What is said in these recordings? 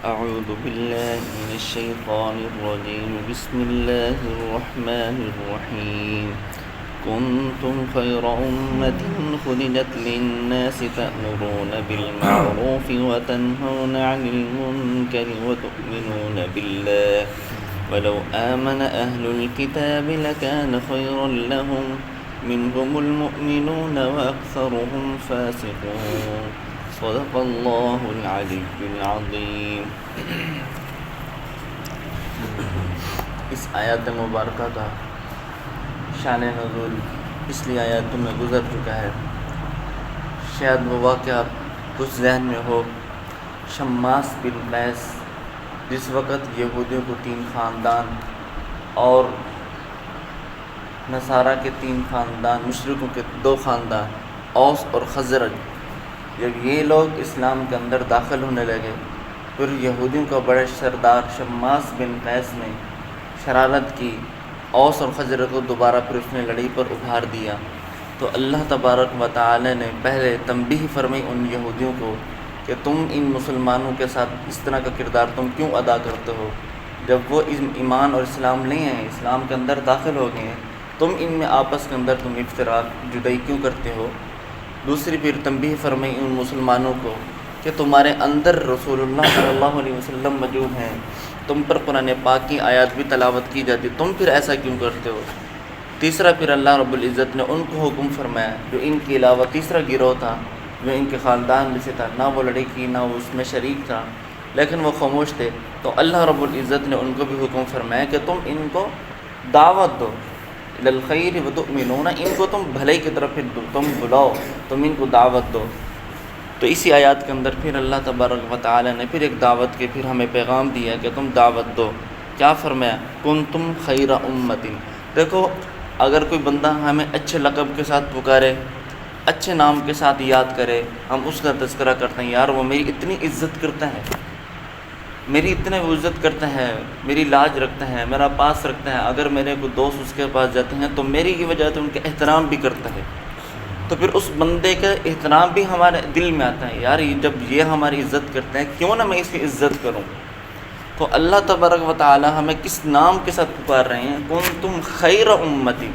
أعوذ بالله من الشيطان الرجيم بسم الله الرحمن الرحيم كنتم خير أمة خرجت للناس تأمرون بالمعروف وتنهون عن المنكر وتؤمنون بالله ولو آمن أهل الكتاب لكان خيرا لهم منهم المؤمنون وأكثرهم فاسقون صدق اللہ العلی العظیم۔ اس آیات مبارکہ کا شان نزول پچھلی آیاتوں میں گزر چکا ہے۔ شاید وہ واقعہ کچھ ذہن میں ہو، شماس بن قیس جس وقت یہودیوں کو 3 خاندان اور نصارہ کے 3 خاندان، مشرکوں کے 2 خاندان اوس اور خزرج، جب یہ لوگ اسلام کے اندر داخل ہونے لگے، پھر یہودیوں کا بڑے سردار شماس بن قیس نے شرارت کی، اوس اور خزرج کو دوبارہ پھر اس نے لڑائی پر ابھار دیا۔ تو اللہ تبارک و تعالی نے پہلے تنبیہ فرمائی ان یہودیوں کو کہ تم ان مسلمانوں کے ساتھ اس طرح کا کردار تم کیوں ادا کرتے ہو؟ جب وہ ایمان اور اسلام نہیں ہیں، اسلام کے اندر داخل ہو گئے ہیں، تم ان میں آپس کے اندر تم افتراق جدائی کیوں کرتے ہو؟ دوسری پھر تنبیہ فرمائی ان مسلمانوں کو کہ تمہارے اندر رسول اللہ صلی اللہ علیہ وسلم موجود ہیں، تم پر قرآن پاک کی آیات بھی تلاوت کی جاتی، تم پھر ایسا کیوں کرتے ہو؟ تیسرا پھر اللہ رب العزت نے ان کو حکم فرمایا جو ان کے علاوہ تیسرا گروہ تھا، جو ان کے خاندان میں سے تھا، نہ وہ لڑائی کی نہ وہ اس میں شریک تھا، لیکن وہ خاموش تھے، تو اللہ رب العزت نے ان کو بھی حکم فرمایا کہ تم ان کو دعوت دو للخیر وتؤمنون، ان کو تم بھلائی کی طرف تم بلاؤ، تم ان کو دعوت دو۔ تو اسی آیات کے اندر پھر اللہ تبارک و تعالی نے پھر ایک دعوت کے پھر ہمیں پیغام دیا کہ تم دعوت دو۔ کیا فرمایا؟ کنتم خیر امت۔ دیکھو، اگر کوئی بندہ ہمیں اچھے لقب کے ساتھ پکارے، اچھے نام کے ساتھ یاد کرے، ہم اس کا تذکرہ کرتے ہیں، یار وہ میری اتنی عزت کرتا ہے، میری اتنے عزت کرتا ہے، میری لاج رکھتا ہے، میرا پاس رکھتا ہے، اگر میرے کوئی دوست اس کے پاس جاتے ہیں تو میری کی وجہ سے ان کا احترام بھی کرتا ہے، تو پھر اس بندے کا احترام بھی ہمارے دل میں آتا ہے، یار جب یہ ہماری عزت کرتے ہیں کیوں نہ میں اس کی عزت کروں۔ تو اللہ تبارک و تعالی ہمیں کس نام کے ساتھ پکار رہے ہیں؟ کنتم خیر امتی۔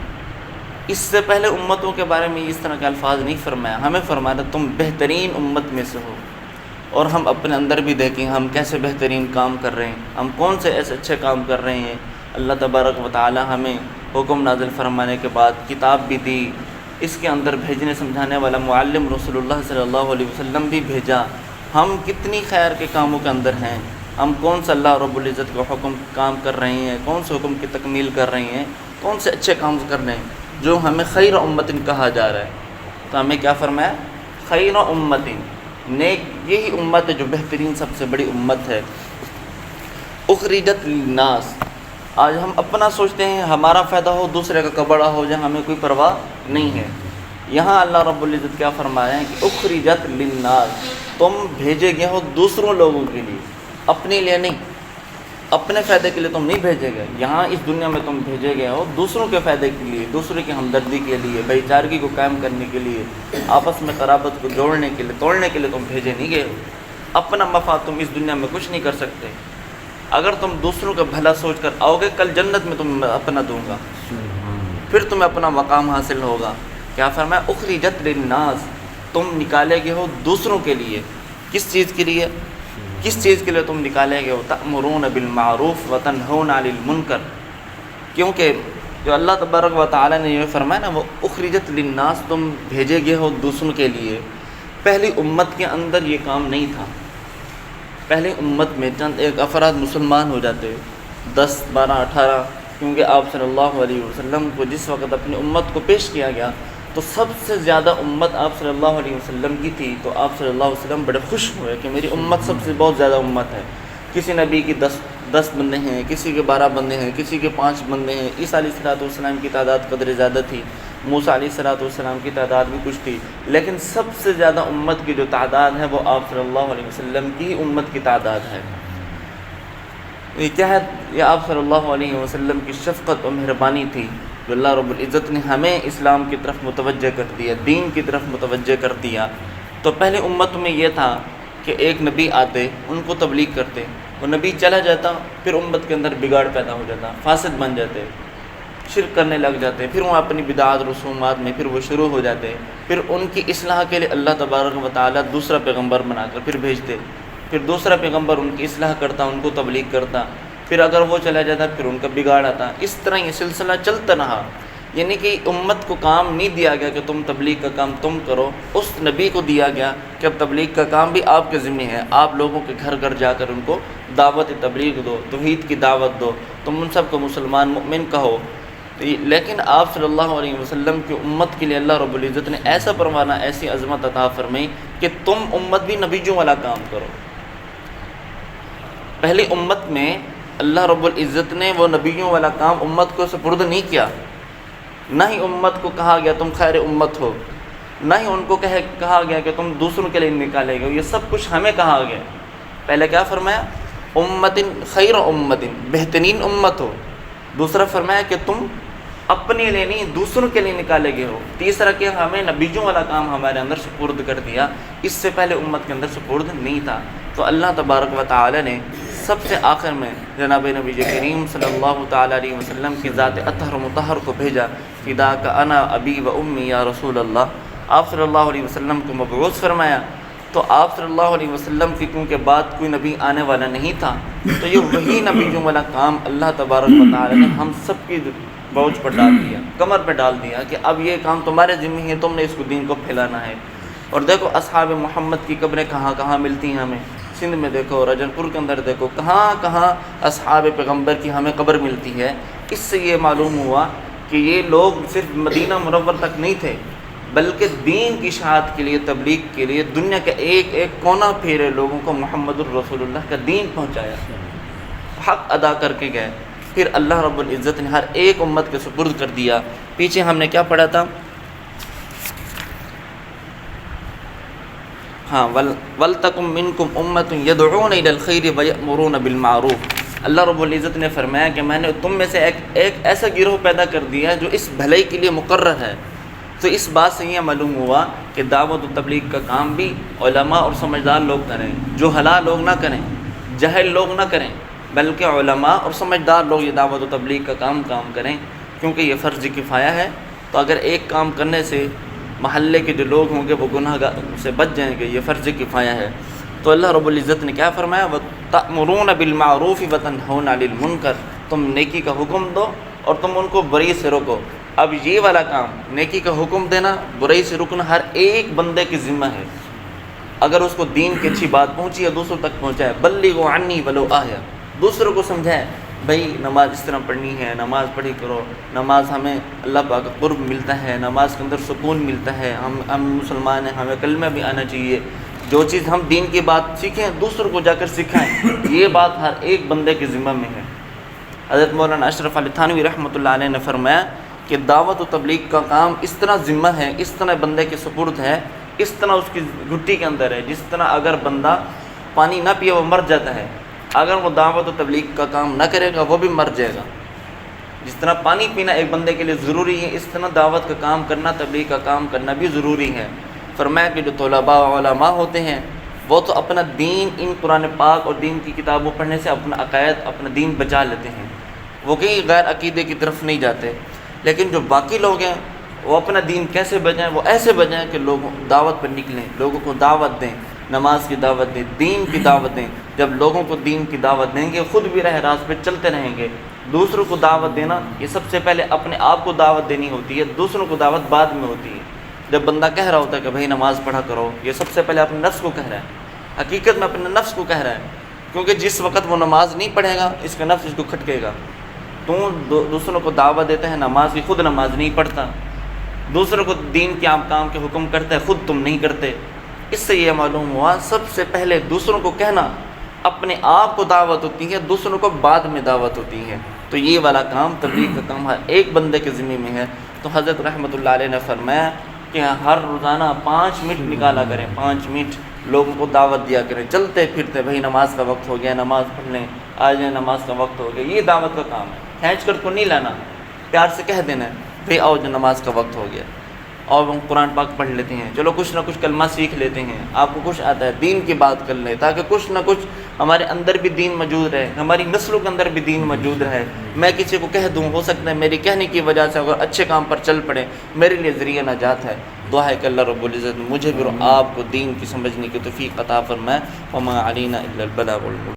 اس سے پہلے امتوں کے بارے میں اس طرح کے الفاظ نہیں فرمایا، ہمیں فرمایا تم بہترین امت میں سے ہو۔ اور ہم اپنے اندر بھی دیکھیں ہم کیسے بہترین کام کر رہے ہیں، ہم کون سے ایسے اچھے کام کر رہے ہیں۔ اللہ تبارک و تعالی ہمیں حکم نازل فرمانے کے بعد کتاب بھی دی، اس کے اندر بھیجنے سمجھانے والا معلم رسول اللہ صلی اللہ علیہ وسلم بھی بھیجا۔ ہم کتنی خیر کے کاموں کے اندر ہیں، ہم کون سا اللہ رب العزت کا حکم کام کر رہے ہیں، کون سے حکم کی تکمیل کر رہے ہیں، کون سے اچھے کام کر رہے ہیں جو ہمیں خیر امت کہا جا رہا ہے۔ تو ہمیں کیا فرمایا؟ خیر امت، نیک یہی امت ہے جو بہترین سب سے بڑی امت ہے۔ اخرجت للناس، آج ہم اپنا سوچتے ہیں ہمارا فائدہ ہو، دوسرے کا کبڑا ہو جائے، ہمیں کوئی پرواہ نہیں ہے۔ یہاں اللہ رب العزت کیا فرمایا ہے کہ اخرجت للناس، تم بھیجے گئے ہو دوسروں لوگوں کے لیے، اپنے لیے نہیں، اپنے فائدے کے لیے تم نہیں بھیجے گئے، یہاں اس دنیا میں تم بھیجے گئے ہو دوسروں کے فائدے کے لیے، دوسرے کی ہمدردی کے لیے، بھائی چارگی کو قائم کرنے کے لیے، آپس میں قرابت کو جوڑنے کے لیے، توڑنے کے لیے تم بھیجے نہیں گئے ہو۔ اپنا مفاد تم اس دنیا میں کچھ نہیں کر سکتے۔ اگر تم دوسروں کا بھلا سوچ کر آؤ گے، کل جنت میں تم اپنا دوں گا، پھر تمہیں اپنا مقام حاصل ہوگا۔ کیا فرمایا؟ اخرجت للناس، تم نکالے گئے ہو دوسروں کے لیے۔ کس چیز کے لیے؟ کس چیز کے لیے تم نکالے گئے ہو؟ تأمرون بالمعروف وتنہون عن المنکر، کیونکہ جو اللہ تبارک و تعالی نے یہ فرمایا نا، وہ اخرجت للناس، تم بھیجے گئے ہو دوسروں کے لیے۔ پہلی امت کے اندر یہ کام نہیں تھا۔ پہلی امت میں چند ایک افراد مسلمان ہو جاتے، 10 12 18، کیونکہ آپ صلی اللہ علیہ وسلم کو جس وقت اپنی امت کو پیش کیا گیا تو سب سے زیادہ امت آپ صلی اللہ علیہ وسلم کی تھی، تو آپ صلی اللہ علیہ وسلم بڑے خوش ہوئے کہ میری امت سب سے بہت زیادہ امت ہے۔ کسی نبی کی 10 بندے ہیں، کسی کے 12 بندے ہیں، کسی کے 5 بندے ہیں۔ عیسیٰ علیہ السلام کی تعداد قدر زیادہ تھی، موسیٰ علیہ السلام کی تعداد بھی کچھ تھی، لیکن سب سے زیادہ امت کی جو تعداد ہے وہ آپ صلی اللہ علیہ وسلم کی امت کی تعداد ہے۔ یہ کیا ہے؟ یہ آپ صلی اللہ علیہ وسلم کی شفقت و مہربانی تھی جو اللہ رب العزت نے ہمیں اسلام کی طرف متوجہ کر دیا، دین کی طرف متوجہ کر دیا۔ تو پہلے امت میں یہ تھا کہ ایک نبی آتے، ان کو تبلیغ کرتے، وہ نبی چلا جاتا، پھر امت کے اندر بگاڑ پیدا ہو جاتا، فاسد بن جاتے، شرک کرنے لگ جاتے، پھر وہ اپنی بدعات رسومات میں پھر وہ شروع ہو جاتے، پھر ان کی اصلاح کے لیے اللہ تبارک و تعالیٰ دوسرا پیغمبر بنا کر پھر بھیجتے، پھر دوسرا پیغمبر ان کی اصلاح کرتا، ان کو تبلیغ کرتا، پھر اگر وہ چلا جاتا پھر ان کا بگاڑ آتا، اس طرح یہ سلسلہ چلتا رہا۔ یعنی کہ امت کو کام نہیں دیا گیا کہ تم تبلیغ کا کام تم کرو، اس نبی کو دیا گیا کہ اب تبلیغ کا کام بھی آپ کے ذمہ ہے، آپ لوگوں کے گھر گھر جا کر ان کو دعوت تبلیغ دو، توحید کی دعوت دو، تم ان سب کو مسلمان مؤمن کہو۔ لیکن آپ صلی اللہ علیہ وسلم کی امت کے لیے اللہ رب العزت نے ایسا پروانہ، ایسی عظمت عطا فرمائی کہ تم امت بھی نبیوں والا کام کرو۔ پہلی امت میں اللہ رب العزت نے وہ نبیوں والا کام امت کو سپرد نہیں کیا، نہ ہی امت کو کہا گیا تم خیر امت ہو، نہ ہی ان کو کہا گیا کہ تم دوسروں کے لیے نکالے گئے، یہ سب کچھ ہمیں کہا گیا۔ پہلے کیا فرمایا؟ امت خیر امت، بہترین امت ہو۔ دوسرا فرمایا کہ تم اپنے لیے نہیں دوسروں کے لیے نکالے گئے ہو۔ تیسرا کہ ہمیں نبیوں والا کام ہمارے اندر سپرد کر دیا، اس سے پہلے امت کے اندر سپرد نہیں تھا۔ تو اللہ تبارک و تعالی نے سب سے آخر میں جناب نبی کریم صلی اللہ تعالیٰ علیہ وسلم کی ذات اطہر و مطہر کو بھیجا، فداک انا ابی و امی یا رسول اللہ۔ آپ صلی اللہ علیہ وسلم کو مبعوث فرمایا، تو آپ صلی اللہ علیہ وسلم کی کیونکہ بعد کوئی نبی آنے والا نہیں تھا، تو یہ وہی نبیوں والا کام اللہ تبارک و تعالیٰ نے ہم سب کی بوجھ پر ڈال دیا، کمر پہ ڈال دیا کہ اب یہ کام تمہارے ذمہ ہے، تم نے اس کو دین کو پھیلانا ہے۔ اور دیکھو اصحاب محمد کی قبریں کہاں کہاں ملتی ہیں ہمیں، سندھ میں دیکھو، رجن پور کے اندر دیکھو، کہاں کہاں اصحاب پیغمبر کی ہمیں قبر ملتی ہے۔ اس سے یہ معلوم ہوا کہ یہ لوگ صرف مدینہ منور تک نہیں تھے، بلکہ دین کی اشاعت کے لیے، تبلیغ کے لیے دنیا کا ایک ایک کونا پھیرے لوگوں کو محمد الرسول اللہ کا دین پہنچایا، حق ادا کر کے گئے۔ پھر اللہ رب العزت نے ہر ایک امت کے سپرد کر دیا۔ پیچھے ہم نے کیا پڑھا تھا؟ ہاں، وَلْتَكُمْ مِنْكُمْ أُمَّةٌ يَدْعُونَ إِلَى الْخَيْرِ وَيَأْمُرُونَ بِالْمَعْرُوفِ۔ اللہ رب العزت نے فرمایا کہ میں نے تم میں سے ایک ایسا گروہ پیدا کر دیا جو اس بھلائی کے لیے مقرر ہے۔ تو اس بات سے یہ معلوم ہوا کہ دعوت و تبلیغ کا کام بھی علماء اور سمجھدار لوگ کریں، جو حلال لوگ نہ کریں، جاہل لوگ نہ کریں، بلکہ علماء اور سمجھدار لوگ یہ دعوت و تبلیغ کا کام کریں، کیونکہ یہ فرض کفایہ ہے۔ تو اگر ایک کام کرنے سے محلے کے جو لوگ ہوں گے وہ گناہ سے بچ جائیں گے، یہ فرض کفایہ ہے۔ تو اللہ رب العزت نے کیا فرمایا؟ وَتَأْمُرُونَ بِالْمَعْرُوفِ وَتَنْهَوْنَ عَنِ الْمُنْكَرِ، تم نیکی کا حکم دو اور تم ان کو برائی سے روکو۔ اب یہ والا کام، نیکی کا حکم دینا، برائی سے رکنا، ہر ایک بندے کی ذمہ ہے۔ اگر اس کو دین کی اچھی بات پہنچی ہے دوسروں تک پہنچائے، بلغوا عنی ولو آیہ، دوسروں کو سمجھائے بھائی نماز اس طرح پڑھنی ہے، نماز پڑھی کرو، نماز ہمیں اللہ پاک کا قرب ملتا ہے، نماز کے اندر سکون ملتا ہے، ہم مسلمان ہیں، ہمیں کلمہ بھی آنا چاہیے۔ جو چیز ہم دین کی بات سیکھیں دوسروں کو جا کر سکھائیں، یہ بات ہر ایک بندے کے ذمہ میں ہے۔ حضرت مولانا اشرف علی تھانوی رحمۃ اللہ علیہ نے فرمایا کہ دعوت و تبلیغ کا کام اس طرح ذمہ ہے، اس طرح بندے کے سپرد ہے، اس طرح اس کی گھٹی کے اندر ہے، جس طرح اگر بندہ پانی نہ پیے وہ مر جاتا ہے، اگر وہ دعوت و تبلیغ کا کام نہ کرے گا وہ بھی مر جائے گا۔ جس طرح پانی پینا ایک بندے کے لیے ضروری ہے، اس طرح دعوت کا کام کرنا، تبلیغ کا کام کرنا بھی ضروری ہے۔ فرمایا کہ جو طلباء و علماء ہوتے ہیں وہ تو اپنا دین ان قرآن پاک اور دین کی کتابوں پڑھنے سے اپنا عقائد، اپنا دین بچا لیتے ہیں، وہ کہیں غیر عقیدے کی طرف نہیں جاتے۔ لیکن جو باقی لوگ ہیں وہ اپنا دین کیسے بچائیں؟ وہ ایسے بچائیں کہ لوگوں دعوت پر نکلیں، لوگوں کو دعوت دیں، نماز کی دعوت دیں، دین کی دعوت دیں۔ جب لوگوں کو دین کی دعوت دیں گے خود بھی راہ راست پہ چلتے رہیں گے۔ دوسروں کو دعوت دینا، یہ سب سے پہلے اپنے آپ کو دعوت دینی ہوتی ہے، دوسروں کو دعوت بعد میں ہوتی ہے۔ جب بندہ کہہ رہا ہوتا ہے کہ بھائی نماز پڑھا کرو، یہ سب سے پہلے اپنے نفس کو کہہ رہا ہے، حقیقت میں اپنے نفس کو کہہ رہا ہے، کیونکہ جس وقت وہ نماز نہیں پڑھے گا اس کا نفس اس کو کھٹکے گا۔ تو دوسروں کو دعوت دیتا ہے نماز کی، خود نماز نہیں پڑھتا، دوسروں کو دین کے کام کے حکم کرتا ہے، خود تم نہیں کرتے۔ اس سے یہ معلوم ہوا سب سے پہلے دوسروں کو کہنا، اپنے آپ کو دعوت ہوتی ہے، دوسروں کو بعد میں دعوت ہوتی ہے۔ تو یہ والا کام، تبلیغ کا کام ہر ایک بندے کے ذمہ میں ہے۔ تو حضرت رحمۃ اللہ علیہ نے فرمایا کہ ہر روزانہ 5 منٹ نکالا کریں، 5 منٹ لوگوں کو دعوت دیا کریں، چلتے پھرتے بھائی نماز کا وقت ہو گیا، نماز پڑھ لیں، آ جائیں، نماز کا وقت ہو گیا۔ یہ دعوت کا کام ہے، کھینچ کر کو نہیں لانا، پیار سے کہہ دینا ہے بھائی آؤ جو نماز کا وقت ہو گیا۔ اور ہم قرآن پاک پڑھ لیتے ہیں، چلو کچھ نہ کچھ کلمہ سیکھ لیتے ہیں، آپ کو کچھ آتا ہے دین کی بات کر لیں، تاکہ کچھ نہ کچھ ہمارے اندر بھی دین موجود رہے، ہماری نسلوں کے اندر بھی دین موجود رہے۔ میں کسی کو کہہ دوں، ہو سکتا ہے میری کہنے کی وجہ سے اگر اچھے کام پر چل پڑے، میرے لیے ذریعہ نجات ہے۔ دعا ہے کہ اللہ رب العزت مجھے بھی اور آپ کو دین کی سمجھنے کی توفیق عطا فرمائے۔ وما علینا الا البلاغ المبین۔